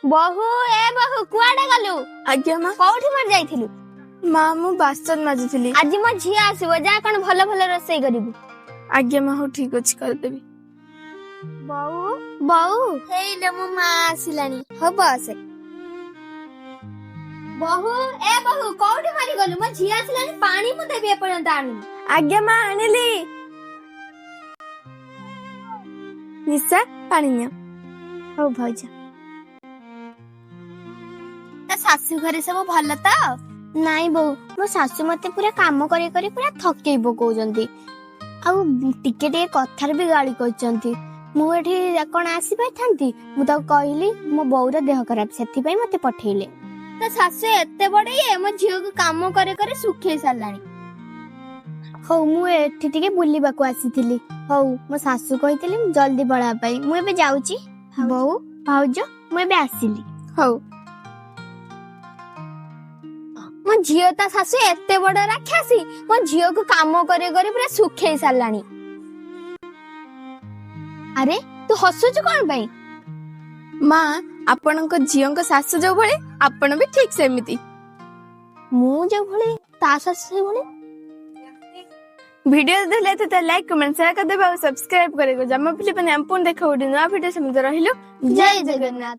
बहु ए बहु कुआडे गलु? आज्ञा माँ। कोठी मर जाइथिलु? माँ मु बासन माजुଥିଲି। आज मो झिया आसीबो जा कण भलो भलो रोसई करिबु। आज्ञा माँ हो ठीक अछि कर देबी। बहु बहु हेइले मो मां आसिलानी हो बस। बहु ए बहु कोठी मारी गलु? मो झिया आसिलानी पानी मु देबी ए पर्यंत आनी। आज्ञा माँ आनिली। निशा पानी नियो। हो भौजा। ता सासु घरे सब भल त? नाई बहु मो सासु मते पूरा काम करे करे पूरा थकेई पकोजंती। आउ टिके टिके कथार भी गाली करचंती। मु एठी कोन आसी पाइथांती मु त कहली मो बौर देह खराब सेथि पई मते पठेइले। ता सासु एते बडे मो झियो को काम करे करे सुखे सालानी। हौ मु एठी टिके बुलिबा को आसीथिली। हौ मो सासु कहितली जल्दी बळा पाई मु एबे जाउची। बहु भाउजो मु एबे आसिली। हौ मो झियो ता सासु एते बड़ राक्षसी मो झियो को काम करे करे पूरा सुखे सालानी। अरे तू हसुच कोन पई? माँ आपणको झियोंको सासु जो भळे आपण भी ठीक सेमिति। मु जो भळे ता सासु भळे। वीडियो देले त लाइक कमेंट शेयर कर देबा और सब्सक्राइब करे को जम्मा पिले पने हम पुन देखा उडी नवा वीडियो से रहिलो। जय जगन्नाथ।